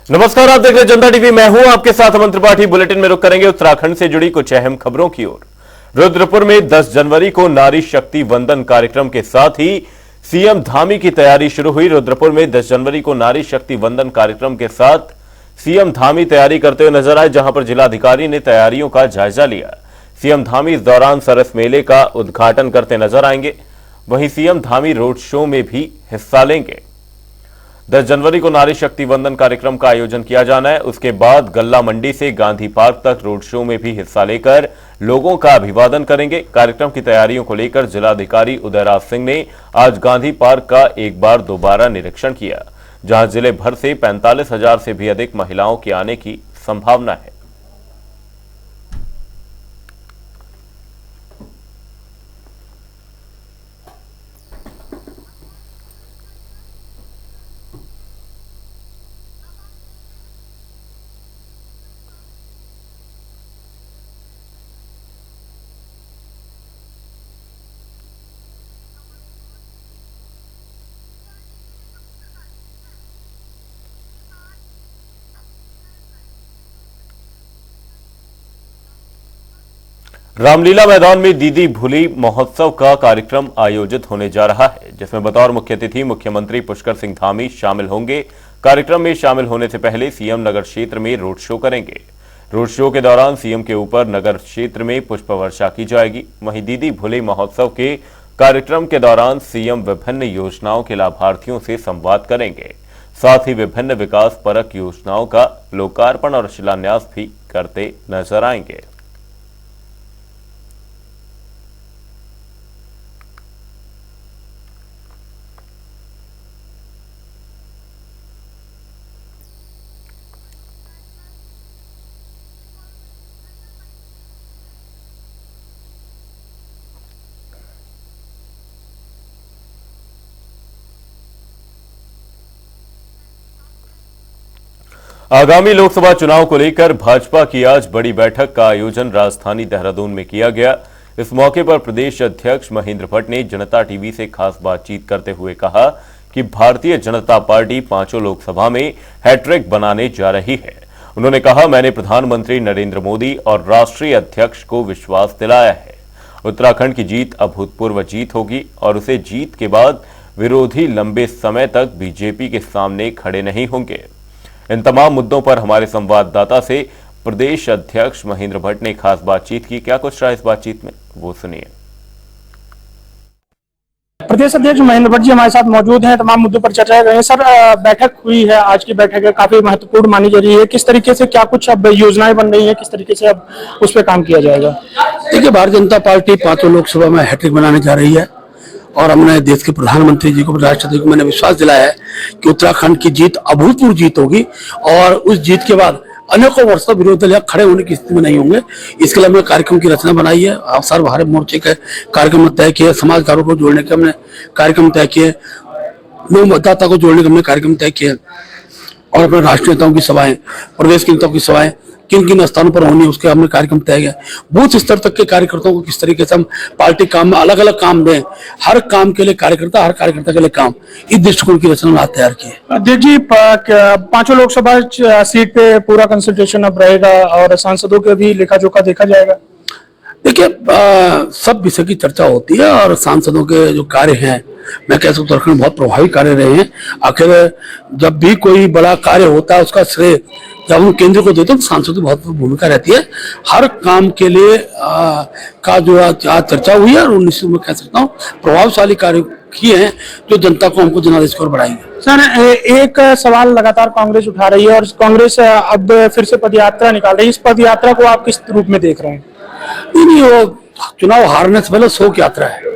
नमस्कार, आप देख रहे हैं जनता टीवी। मैं हूं आपके साथ अमन त्रिपाठी। बुलेटिन में रुक करेंगे उत्तराखंड से जुड़ी कुछ अहम खबरों की ओर। रुद्रपुर में 10 जनवरी को नारी शक्ति वंदन कार्यक्रम के साथ ही सीएम धामी की तैयारी शुरू हुई। रुद्रपुर में 10 जनवरी को नारी शक्ति वंदन कार्यक्रम के साथ सीएम धामी तैयारी करते हुए नजर आए, जहां पर जिलाधिकारी ने तैयारियों का जायजा लिया। सीएम धामी इस दौरान सरस मेले का उद्घाटन करते नजर आएंगे। वहीं सीएम धामी रोड शो में भी हिस्सा लेंगे। 10 जनवरी को नारी शक्ति वंदन कार्यक्रम का आयोजन किया जाना है। उसके बाद गल्ला मंडी से गांधी पार्क तक रोड शो में भी हिस्सा लेकर लोगों का अभिवादन करेंगे। कार्यक्रम की तैयारियों को लेकर जिलाधिकारी उदयराज सिंह ने आज गांधी पार्क का एक बार दोबारा निरीक्षण किया, जहां जिले भर से 45,000 से भी अधिक महिलाओं के आने की संभावना है। रामलीला मैदान में दीदी भूली महोत्सव का कार्यक्रम आयोजित होने जा रहा है, जिसमें बतौर मुख्य अतिथि मुख्यमंत्री पुष्कर सिंह धामी शामिल होंगे। कार्यक्रम में शामिल होने से पहले सीएम नगर क्षेत्र में रोड शो करेंगे। रोड शो के दौरान सीएम के ऊपर नगर क्षेत्र में पुष्प वर्षा की जाएगी। वहीं दीदी भूली महोत्सव के कार्यक्रम के दौरान सीएम विभिन्न योजनाओं के लाभार्थियों से संवाद करेंगे। साथ ही विभिन्न विकास परक योजनाओं का लोकार्पण और शिलान्यास भी करते नजर आएंगे। आगामी लोकसभा चुनाव को लेकर भाजपा की आज बड़ी बैठक का आयोजन राजधानी देहरादून में किया गया। इस मौके पर प्रदेश अध्यक्ष महेंद्र भट्ट ने जनता टीवी से खास बातचीत करते हुए कहा कि भारतीय जनता पार्टी 5 लोकसभा में हैट्रिक बनाने जा रही है। उन्होंने कहा, मैंने प्रधानमंत्री नरेंद्र मोदी और राष्ट्रीय अध्यक्ष को विश्वास दिलाया है। उत्तराखंड की जीत अभूतपूर्व जीत होगी और उसे जीत के बाद विरोधी लंबे समय तक बीजेपी के सामने खड़े नहीं होंगे। इन तमाम मुद्दों पर हमारे संवाददाता से प्रदेश अध्यक्ष महेंद्र भट्ट ने खास बातचीत की। क्या कुछ रहा इस बातचीत में, वो सुनिए। प्रदेश अध्यक्ष महेंद्र भट्ट जी हमारे साथ मौजूद हैं। तमाम मुद्दों पर चर्चा कर रहे हैं। सर, बैठक हुई है, आज की बैठक है, काफी महत्वपूर्ण मानी जा रही है। किस तरीके से क्या कुछ अब योजनाएं बन रही हैं, किस तरीके से अब उस पर काम किया जाएगा? देखिए, भारतीय जनता पार्टी 5 लोकसभा में हैट्रिक बनाने जा रही है और हमने देश के प्रधानमंत्री जी को, राष्ट्रपति को मैंने विश्वास दिलाया है कि उत्तराखंड की जीत अभूतपूर्व जीत होगी और उस जीत के बाद अनेकों वर्षों विरोधी दल खड़े होने की स्थिति में नहीं होंगे। इसके लिए हमने कार्यक्रम की रचना बनाई है। अवसर भारत मोर्चे के कार्यक्रम तय किए, समाजकारों को जोड़ने के हमने कार्यक्रम तय किए, लोक मतदाता को जोड़ने के हमने कार्यक्रम तय किए और अपने राष्ट्रीय नेताओं की सभाएं, प्रदेश के नेताओं की सभाएं किन किन स्थानों पर होनी है उसके हमने कार्यक्रम तय किया। बूथ स्तर तक के कार्यकर्ताओं को किस तरीके से हम पार्टी काम में अलग अलग काम दें, हर काम के लिए कार्यकर्ता, हर कार्यकर्ता के लिए काम, इस दृष्टिकोण की रचना आज तैयार की है। अध्यक्ष जी, 5 लोकसभा सीट पे पूरा कंसल्टेशन अब रहेगा और सांसदों के भी लेखा जोखा देखा जाएगा। देखिए, सब विषय की चर्चा होती है और सांसदों के जो कार्य हैं, मैं कह सकता हूँ बहुत प्रभावी कार्य रहे हैं। आखिर जब भी कोई बड़ा कार्य होता है उसका श्रेय जब हम केंद्र को देते हैं तो सांसदों की बहुत भूमिका रहती है। हर काम के लिए का जो आज चर्चा हुई है और निश्चित मैं कह सकता हूँ प्रभावशाली कार्य किए हैं जो जनता को, हमको जनादेश की ओर बढ़ाएंगे। सर, एक सवाल लगातार कांग्रेस उठा रही है और कांग्रेस अब फिर से पदयात्रा निकाल रही है। इस पदयात्रा को आप किस रूप में देख रहे हैं? नहीं, वो चुनाव हारने से पहले शोक यात्रा है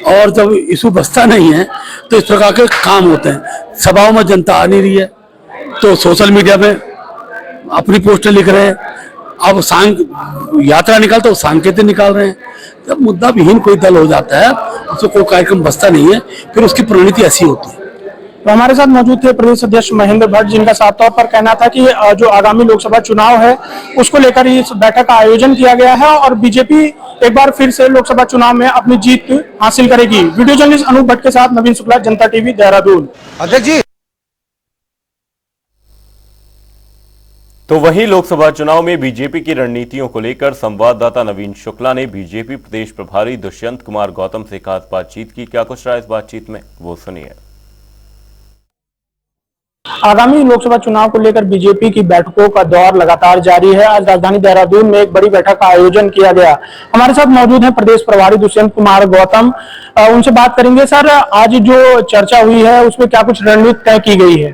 और जब इशू बचता नहीं है तो इस प्रकार के काम होते हैं। सभाओं में जनता आ नहीं रही है तो सोशल मीडिया में अपनी पोस्टर लिख रहे हैं। अब यात्रा निकालते सांकेतिक निकाल रहे हैं। जब मुद्दा विहीन कोई दल हो जाता है, उससे कोई कार्यक्रम बचता नहीं है, फिर उसकी परिणति ऐसी होती है। तो हमारे साथ मौजूद थे प्रदेश अध्यक्ष महेंद्र भट्ट, जिनका साफ तौर पर कहना था कि जो आगामी लोकसभा चुनाव है उसको लेकर इस बैठक का आयोजन किया गया है और बीजेपी एक बार फिर से लोकसभा चुनाव में अपनी जीत हासिल करेगी। वीडियो जर्नलिस्ट अनूप भट्ट के साथ नवीन शुक्ला, जनता टीवी, देहरादून। अध्यक्ष जी, तो वहीं लोकसभा चुनाव में बीजेपी की रणनीतियों को लेकर संवाददाता नवीन शुक्ला ने बीजेपी प्रदेश प्रभारी दुष्यंत कुमार गौतम से खास बातचीत की। क्या कुछ रहा इस बातचीत में, वो सुनिए। आगामी लोकसभा चुनाव को लेकर बीजेपी की बैठकों का दौर लगातार जारी है। आज राजधानी देहरादून में एक बड़ी बैठक का आयोजन किया गया। हमारे साथ मौजूद हैं प्रदेश प्रभारी दुष्यंत कुमार गौतम। उनसे बात करेंगे। सर, आज जो चर्चा हुई है उसमें क्या कुछ रणनीति तय की गई है?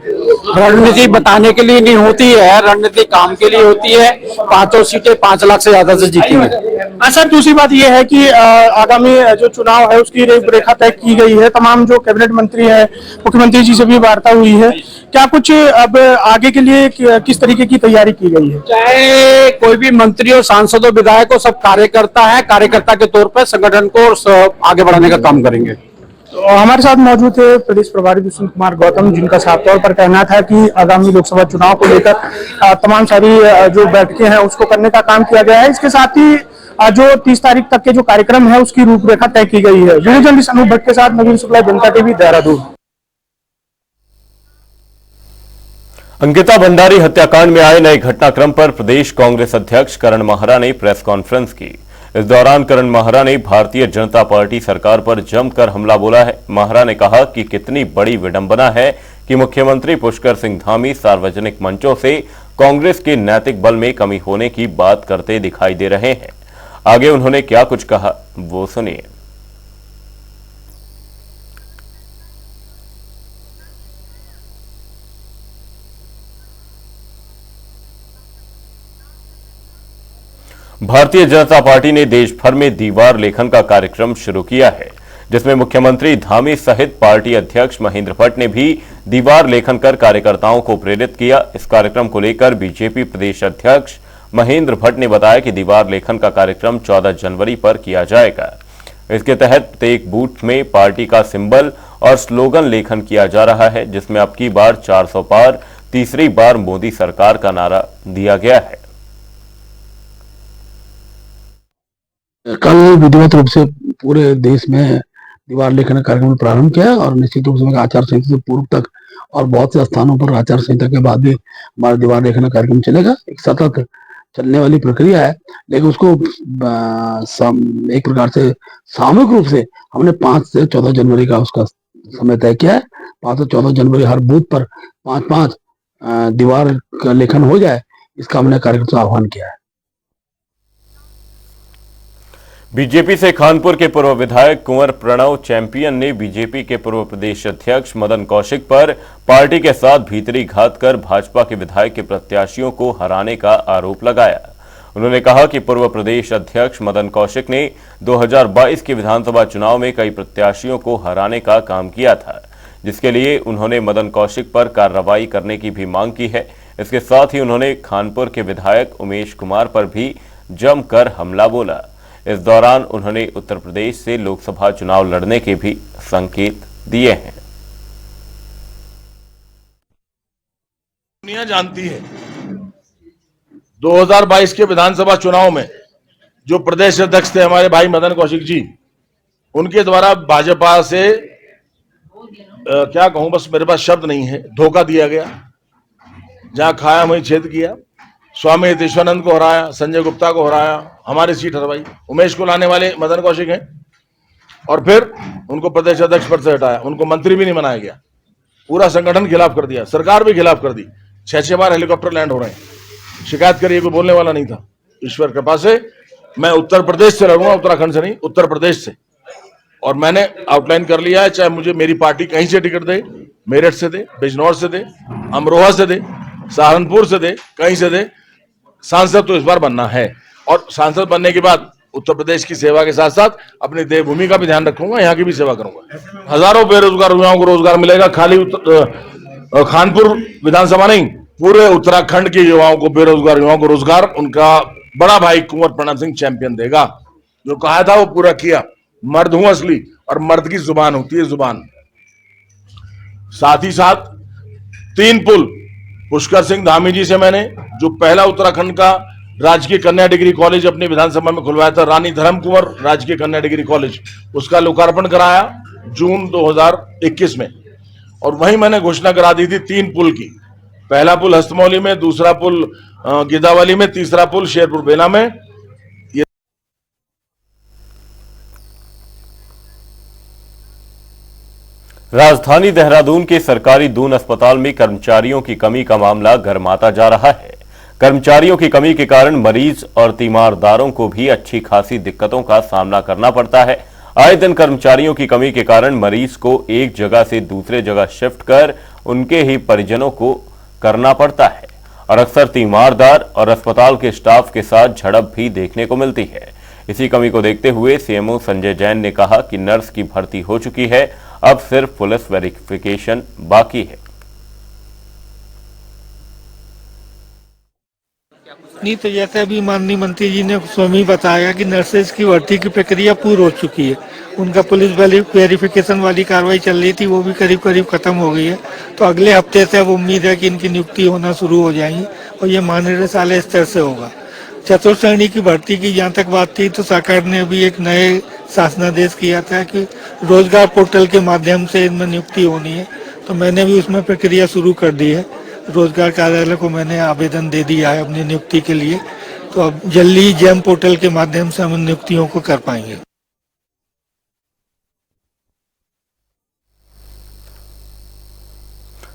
रणनीति बताने के लिए नहीं होती है, रणनीति काम के लिए होती है। 5 सीटें 5 लाख से ज्यादा से जीतेंगे। सर, दूसरी बात यह है कि आगामी जो चुनाव है उसकी रूपरेखा तय की गई है। तमाम जो कैबिनेट मंत्री है, मुख्यमंत्री जी से भी वार्ता हुई है। क्या कुछ अब आगे के लिए किस तरीके की तैयारी की गई है? चाहे कोई भी मंत्री हो, सांसद हो, विधायक हो, सब कार्यकर्ता है। कार्यकर्ता के तौर पर संगठन को आगे बढ़ाने का काम करेंगे। तो हमारे साथ मौजूद थे प्रदेश प्रभारी दुष्यंत कुमार गौतम, जिनका साफ तौर पर कहना था कि आगामी लोकसभा चुनाव को लेकर तमाम सारी जो बैठकें हैं उसको करने का काम किया गया है। इसके साथ ही जो 30 तारीख तक के जो कार्यक्रम है उसकी रूपरेखा तय की गई है। वीडियो जर्नलिस्ट अनूप भट्ट के साथ नवीन शुक्ला, जनता टीवी, देहरादून। अंकिता भंडारी हत्याकांड में आए नए घटनाक्रम पर प्रदेश कांग्रेस अध्यक्ष करण माहरा ने प्रेस कॉन्फ्रेंस की। इस दौरान करण माहरा ने भारतीय जनता पार्टी सरकार पर जमकर हमला बोला है। माहरा ने कहा कि कितनी बड़ी विडंबना है कि मुख्यमंत्री पुष्कर सिंह धामी सार्वजनिक मंचों से कांग्रेस के नैतिक बल में कमी होने की बात करते दिखाई दे रहे हैं। आगे उन्होंने क्या कुछ कहा, वो सुनिए। भारतीय जनता पार्टी ने देश भर में दीवार लेखन का कार्यक्रम शुरू किया है, जिसमें मुख्यमंत्री धामी सहित पार्टी अध्यक्ष महेंद्र भट्ट ने भी दीवार लेखन कर कार्यकर्ताओं को प्रेरित किया। इस कार्यक्रम को लेकर बीजेपी प्रदेश अध्यक्ष महेंद्र भट्ट ने बताया कि दीवार लेखन का कार्यक्रम 14 जनवरी पर किया जाएगा। इसके तहत प्रत्येक बूथ में पार्टी का सिंबल और स्लोगन लेखन किया जा रहा है, जिसमें अब की बार 400 पार, तीसरी बार मोदी सरकार का नारा दिया गया है। कल विधिवत रूप से पूरे देश में दीवार लेखन कार्यक्रम प्रारंभ किया और निश्चित रूप से आचार संहिता से पूर्व तक और बहुत से स्थानों पर आचार संहिता के बाद भी हमारा दीवार लेखन कार्यक्रम चलेगा। एक सतत चलने वाली प्रक्रिया है, लेकिन उसको एक प्रकार से सामूहिक रूप से हमने 5 से 14 जनवरी का उसका समय तय किया है। 5 से 14 जनवरी हर बूथ पर 5-5 दीवार का लेखन हो जाए, इसका हमने कार्यक्रम से आह्वान किया है। बीजेपी से खानपुर के पूर्व विधायक कुंवर प्रणव चैंपियन ने बीजेपी के पूर्व प्रदेश अध्यक्ष मदन कौशिक पर पार्टी के साथ भीतरी घात कर भाजपा के विधायक के प्रत्याशियों को हराने का आरोप लगाया। उन्होंने कहा कि पूर्व प्रदेश अध्यक्ष मदन कौशिक ने 2022 के विधानसभा चुनाव में कई प्रत्याशियों को हराने का काम किया था, जिसके लिए उन्होंने मदन कौशिक पर कार्रवाई करने की भी मांग की है। इसके साथ ही उन्होंने खानपुर के विधायक उमेश कुमार पर भी जमकर हमला बोला। इस दौरान उन्होंने उत्तर प्रदेश से लोकसभा चुनाव लड़ने के भी संकेत दिए हैं। दुनिया जानती है 2022 के विधानसभा चुनाव में जो प्रदेश अध्यक्ष थे हमारे भाई मदन कौशिक जी, उनके द्वारा भाजपा से क्या कहूं, बस मेरे पास शब्द नहीं है, धोखा दिया गया। जहां खाया वहीं छेद किया। स्वामी यतीश्वरानंद को हराया, संजय गुप्ता को हराया, हमारी सीट हरवाई। उमेश को लाने वाले मदन कौशिक हैं और फिर उनको प्रदेश अध्यक्ष पद से हटाया। उनको मंत्री भी नहीं बनाया गया। पूरा संगठन खिलाफ कर दिया, सरकार भी खिलाफ कर दी। 6-6 बार हेलीकॉप्टर लैंड हो रहे हैं। शिकायत करिए, कोई बोलने वाला नहीं था। ईश्वर कृपा से मैं उत्तर प्रदेश से लड़ूंगा, उत्तराखंड से नहीं, उत्तर प्रदेश से। और मैंने आउटलाइन कर लिया है, चाहे मुझे मेरी पार्टी कहीं से टिकट दे, मेरठ से दे, बिजनौर से दे, अमरोहा से दे, सहारनपुर से दे, कहीं से दे, सांसद तो इस बार बनना है। और सांसद बनने के बाद उत्तर प्रदेश की सेवा के साथ साथ अपनी देवभूमि का भी ध्यान रखूंगा, यहाँ की भी सेवा करूंगा। हजारों बेरोजगार युवाओं को रोजगार मिलेगा। खाली खानपुर विधानसभा नहीं, पूरे उत्तराखंड के युवाओं को, बेरोजगार युवाओं को रोजगार उनका बड़ा भाई कुंवर प्रणव सिंह चैंपियन देगा। जो कहा था वो पूरा किया। मर्द हूं असली, और मर्द की जुबान होती है जुबान। साथ ही साथ 3 पुल पुष्कर सिंह धामी जी से मैंने, जो पहला उत्तराखंड का राजकीय कन्या डिग्री कॉलेज अपनी विधानसभा में खुलवाया था, रानी धर्म कुंवर राजकीय कन्या डिग्री कॉलेज, उसका लोकार्पण कराया जून 2021 में। और वहीं मैंने घोषणा करा दी थी 3 पुल की। पहला पुल हस्तमौली में, दूसरा पुल गिदावली में, तीसरा पुल शेरपुर बेला में। राजधानी देहरादून के सरकारी दून अस्पताल में कर्मचारियों की कमी का मामला गरमाता जा रहा है। कर्मचारियों की कमी के कारण मरीज और तीमारदारों को भी अच्छी खासी दिक्कतों का सामना करना पड़ता है। आए दिन कर्मचारियों की कमी के कारण मरीज को एक जगह से दूसरे जगह शिफ्ट कर उनके ही परिजनों को करना पड़ता है और अक्सर तीमारदार और अस्पताल के स्टाफ के साथ झड़प भी देखने को मिलती है। इसी कमी को देखते हुए सीएमओ संजय जैन ने कहा कि नर्स की भर्ती हो चुकी है, अब सिर्फ पुलिस वेरिफिकेशन बाकी है। नहीं तो जैसे अभी माननीय मंत्री जी ने स्वयं बताया कि नर्सेज की भर्ती की प्रक्रिया पूरी हो चुकी है। उनका पुलिस वेरिफिकेशन वाली कार्रवाई चल रही थी, वो भी करीब करीब खत्म हो गई है। तो अगले हफ्ते से अब उम्मीद है कि इनकी नियुक्ति होना शुरू हो जाएगी और ये माननीय स्तर से होगा। चतुर्थ श्रेणी की भर्ती की जहाँ तक बात थी तो सरकार ने अभी एक नए शासनादेश किया था कि रोजगार पोर्टल के माध्यम से इनमें नियुक्ति होनी है। तो मैंने भी उसमें प्रक्रिया शुरू कर दी है। रोजगार कार्यालय को मैंने आवेदन दे दिया है अपनी नियुक्ति के लिए। तो अब जल्दी ही जेम पोर्टल के माध्यम से हम नियुक्तियों को कर पाएंगे।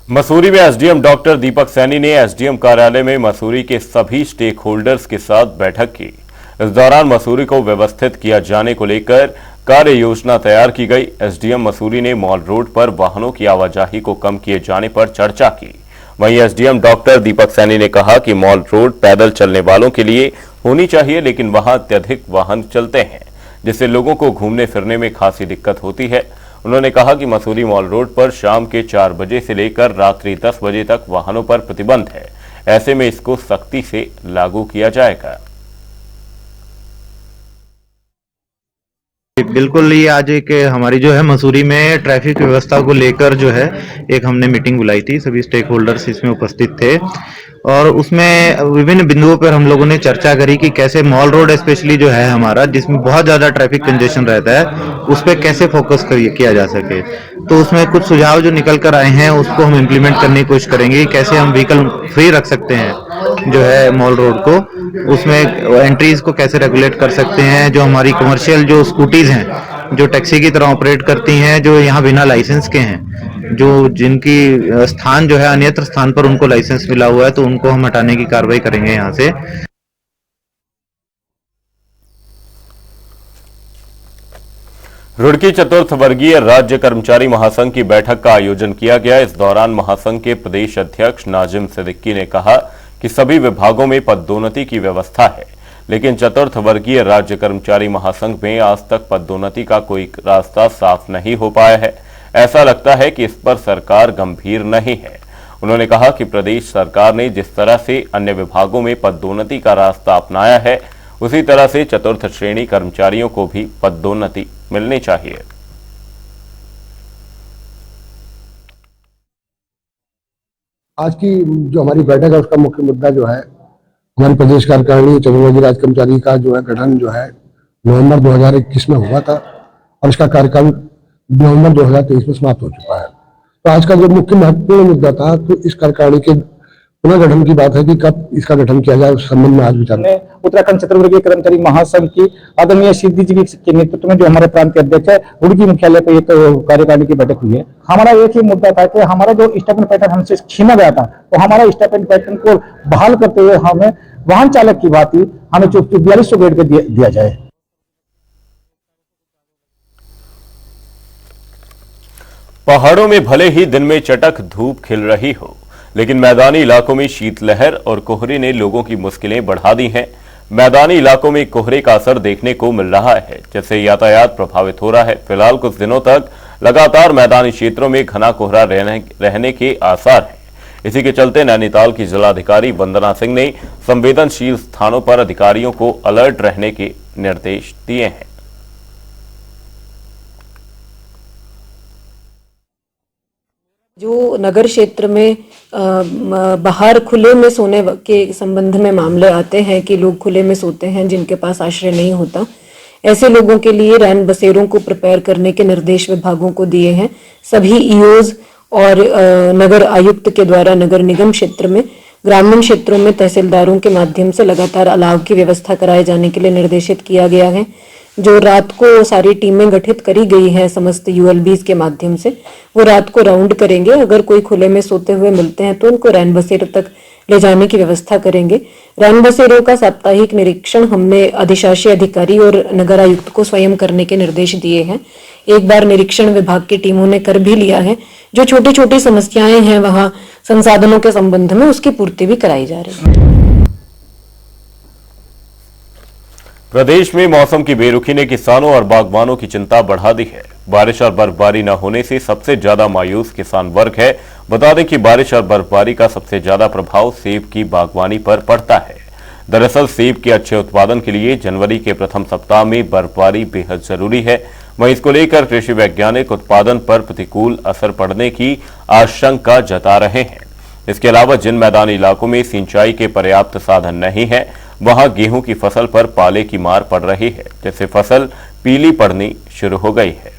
मसूरी में एसडीएम डॉक्टर दीपक सैनी ने एसडीएम कार्यालय में मसूरी के सभी स्टेक होल्डर्स के साथ बैठक की। इस दौरान मसूरी को व्यवस्थित किया जाने को लेकर कार्य योजना तैयार की गई। एसडीएम मसूरी ने मॉल रोड पर वाहनों की आवाजाही को कम किए जाने पर चर्चा की। वहीं एसडीएम डॉक्टर दीपक सैनी ने कहा कि मॉल रोड पैदल चलने वालों के लिए होनी चाहिए, लेकिन वहां अत्यधिक वाहन चलते हैं जिससे लोगों को घूमने फिरने में खासी दिक्कत होती है। उन्होंने कहा कि मसूरी मॉल रोड पर शाम के 4 बजे से लेकर रात्रि 10 बजे तक वाहनों पर प्रतिबंध है। ऐसे में इसको सख्ती से लागू किया जाएगा। बिल्कुल, ये आज एक हमारी जो है मसूरी में ट्रैफिक व्यवस्था को लेकर जो है एक हमने मीटिंग बुलाई थी। सभी स्टेक होल्डर्स इसमें उपस्थित थे और उसमें विभिन्न बिंदुओं पर हम लोगों ने चर्चा करी कि कैसे मॉल रोड स्पेशली जो है हमारा, जिसमें बहुत ज्यादा ट्रैफिक कंजेशन रहता है, उस पर कैसे फोकस किया जा सके। तो उसमें कुछ सुझाव जो निकल कर आए हैं उसको हम इम्प्लीमेंट करने की कोशिश करेंगे। कैसे हम व्हीकल फ्री रख सकते हैं जो है मॉल रोड को, उसमें एंट्रीज को कैसे रेगुलेट कर सकते हैं। जो हमारी कमर्शियल जो स्कूटीज हैं जो टैक्सी की तरह ऑपरेट करती हैं, जो यहाँ बिना लाइसेंस के हैं, जो जिनकी स्थान जो है अन्यत्र स्थान पर उनको लाइसेंस मिला हुआ है, तो उनको हम हटाने की कार्रवाई करेंगे यहाँ से। रुड़की चतुर्थ वर्गीय राज्य कर्मचारी महासंघ की बैठक का आयोजन किया गया। इस दौरान महासंघ के प्रदेश अध्यक्ष नाजिम सिद्दीकी ने कहा कि सभी विभागों में पदोन्नति की व्यवस्था है, लेकिन चतुर्थ वर्गीय राज्य कर्मचारी महासंघ में आज तक पदोन्नति का कोई रास्ता साफ नहीं हो पाया है। ऐसा लगता है कि इस पर सरकार गंभीर नहीं है। उन्होंने कहा कि प्रदेश सरकार ने जिस तरह से अन्य विभागों में पदोन्नति का रास्ता अपनाया है, उसी तरह से चतुर्थ श्रेणी कर्मचारियों को भी पदोन्नति मिलनी चाहिए। आज की जो हमारी बैठक है उसका मुख्य मुद्दा जो है हमारी प्रदेश कार्यकारिणी चतुर्थ राज्य कर्मचारी का जो है गठन जो है नवंबर 2021 में हुआ था और इसका कार्यकाल नवंबर 2023 में समाप्त हो चुका है। तो आज का जो मुख्य महत्वपूर्ण मुद्दा था तो इस कार्यकारिणी के पुनर्गठन की बात है कि कब इसका गठन किया जाए, उस संबंध में आज विचार। उत्तराखंड चतुर्वर्गीय कर्मचारी महासंघ की आदरणीय सिद्धि जी के नेतृत्व में जो हमारे प्रांत के अध्यक्ष है रुड़की मुख्यालय पर एक कार्यकारिणी की बैठक हुई है। हमारा एक ही मुद्दा था कि हमारा जो स्टाइपेंड पैटर्न हमसे छीना गया था, तो हमारा स्टाइपेंड पैटर्न को बहाल करते हुए हमें वाहन चालक की बात हमें 4200 ग्रेड पे दिया जाए। पहाड़ों में भले ही दिन में चटक धूप खिल रही हो, लेकिन मैदानी इलाकों में शीतलहर और कोहरे ने लोगों की मुश्किलें बढ़ा दी हैं। मैदानी इलाकों में कोहरे का असर देखने को मिल रहा है, जिससे यातायात प्रभावित हो रहा है। फिलहाल कुछ दिनों तक लगातार मैदानी क्षेत्रों में घना कोहरा रहने के आसार हैं। इसी के चलते नैनीताल की जिलाधिकारी वंदना सिंह ने संवेदनशील स्थानों पर अधिकारियों को अलर्ट रहने के निर्देश दिए हैं। जो नगर क्षेत्र में बाहर खुले में सोने के संबंध में मामले आते हैं कि लोग खुले में सोते हैं जिनके पास आश्रय नहीं होता, ऐसे लोगों के लिए रैन बसेरों को प्रिपेयर करने के निर्देश विभागों को दिए हैं। सभी ईओज और नगर आयुक्त के द्वारा नगर निगम क्षेत्र में ग्रामीण क्षेत्रों में तहसीलदारों के माध्यम से लगातार अलाव की व्यवस्था कराए जाने के लिए निर्देशित किया गया है। जो रात को सारी टीमें गठित करी गई हैं समस्त यूएलबीज के माध्यम से, वो रात को राउंड करेंगे। अगर कोई खुले में सोते हुए मिलते हैं तो उनको रैन बसेरों तक ले जाने की व्यवस्था करेंगे। रैन बसेरों का साप्ताहिक निरीक्षण हमने अधिशासी अधिकारी और नगर आयुक्त को स्वयं करने के निर्देश दिए हैं। एक बार निरीक्षण विभाग की टीमों ने कर भी लिया है। जो छोटी छोटी समस्याएं हैं वहां संसाधनों के संबंध में उसकी पूर्ति भी कराई जा रही है। प्रदेश में मौसम की बेरुखी ने किसानों और बागवानों की चिंता बढ़ा दी है। बारिश और बर्फबारी न होने से सबसे ज्यादा मायूस किसान वर्ग है। बता दें कि बारिश और बर्फबारी का सबसे ज्यादा प्रभाव सेब की बागवानी पर पड़ता है। दरअसल सेब के अच्छे उत्पादन के लिए जनवरी के प्रथम सप्ताह में बर्फबारी बेहद जरूरी है। वहीं इसको लेकर कृषि वैज्ञानिक उत्पादन पर प्रतिकूल असर पड़ने की आशंका जता रहे हैं। इसके अलावा जिन मैदानी इलाकों में सिंचाई के पर्याप्त साधन नहीं है, वहां गेहूं की फसल पर पाले की मार पड़ रही है, जिससे फसल पीली पड़नी शुरू हो गई है।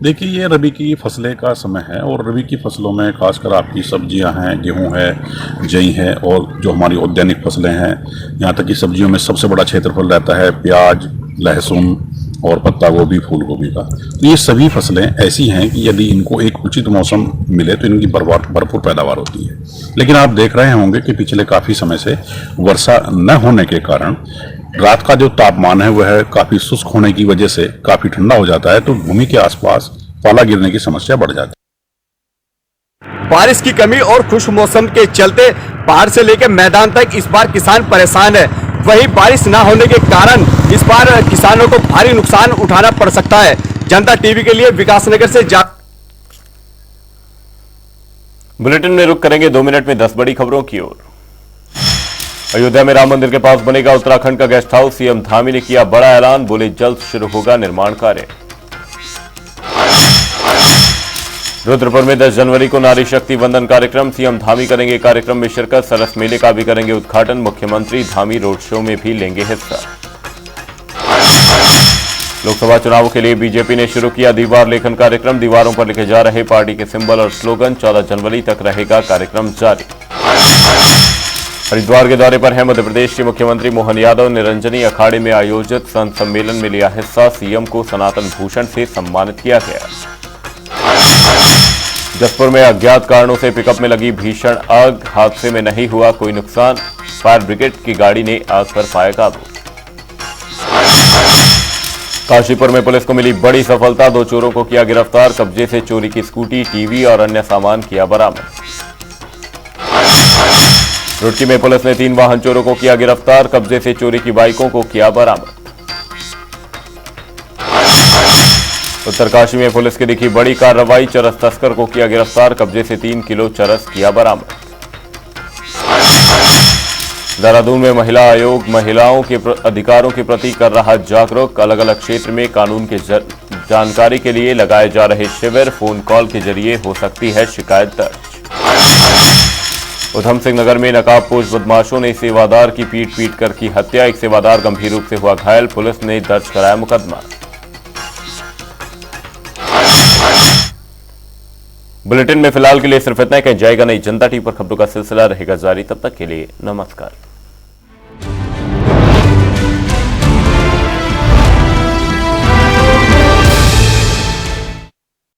देखिए, ये रबी की फसलें का समय है और रबी की फसलों में खासकर आपकी सब्जियां हैं, गेहूं है, जई है और जो हमारी औद्यानिक फसलें हैं, यहाँ तक कि सब्जियों में सबसे बड़ा क्षेत्रफल रहता है प्याज, लहसुन और पत्ता गोभी, फूल गोभी का। तो ये सभी फसलें ऐसी हैं कि यदि इनको एक उचित मौसम मिले तो इनकी भरपूर पैदावार होती है। लेकिन आप देख रहे होंगे कि पिछले काफ़ी समय से वर्षा न होने के कारण रात का जो तापमान है वह काफ़ी शुष्क होने की वजह से काफ़ी ठंडा हो जाता है, तो भूमि के आसपास पाला गिरने की समस्या बढ़ जाती है। बारिश की कमी और खुश मौसम के चलते पहाड़ से लेकर मैदान तक इस बार किसान परेशान है। वहीं बारिश न होने के कारण इस बार किसानों को भारी नुकसान उठाना पड़ सकता है। जनता टीवी के लिए विकासनगर से बुलेटिन में रुक करेंगे 2 मिनट में 10 बड़ी खबरों की ओर। अयोध्या में राम मंदिर के पास बनेगा उत्तराखंड का गेस्ट हाउस। सीएम धामी ने किया बड़ा ऐलान, बोले जल्द शुरू होगा निर्माण कार्य। रुद्रपुर में 10 जनवरी को नारी शक्ति वंदन कार्यक्रम। सीएम धामी करेंगे कार्यक्रम में शिरकत। सरस मेले का भी करेंगे उद्घाटन। मुख्यमंत्री धामी रोड शो में भी लेंगे हिस्सा। लोकसभा चुनावों के लिए बीजेपी ने शुरू किया दीवार लेखन कार्यक्रम। दीवारों पर लिखे जा रहे पार्टी के सिंबल और स्लोगन। 14 जनवरी तक रहेगा कार्यक्रम जारी। हरिद्वार के दौरे पर है मध्य प्रदेश के मुख्यमंत्री मोहन यादव। निरंजनी अखाड़े में आयोजित संत सम्मेलन में लिया हिस्सा। सीएम को सनातन भूषण से सम्मानित किया गया। जसपुर में अज्ञात कारणों से पिकअप में लगी भीषण आग। हादसे में नहीं हुआ कोई नुकसान। फायर ब्रिगेड की गाड़ी ने आग पर पाया काबू। काशीपुर में पुलिस को मिली बड़ी सफलता। 2 चोरों को किया गिरफ्तार। कब्जे से चोरी की स्कूटी, टीवी और अन्य सामान किया बरामद। रुड़की में पुलिस ने 3 वाहन चोरों को किया गिरफ्तार। कब्जे से चोरी की बाइकों को किया बरामद। उत्तरकाशी में पुलिस की दिखी बड़ी कार्रवाई। चरस तस्कर को किया गिरफ्तार। कब्जे से 3 किलो चरस किया बरामद। देहरादून में महिला आयोग महिलाओं के अधिकारों के प्रति कर रहा जागरूक। अलग अलग क्षेत्र में कानून की जानकारी के लिए लगाए जा रहे शिविर। फोन कॉल के जरिए हो सकती है शिकायत दर्ज। उधम सिंह नगर में नकाबपोश बदमाशों ने सेवादार की पीट कर की हत्या। एक सेवादार गंभीर रूप से हुआ घायल। पुलिस ने दर्ज कराया मुकदमा। बुलेटिन में फिलहाल के लिए सिर्फ इतना ही। कहीं जाएगा नहीं। जनता टीवी पर खबरों का सिलसिला रहेगा जारी। तब तक के लिए नमस्कार।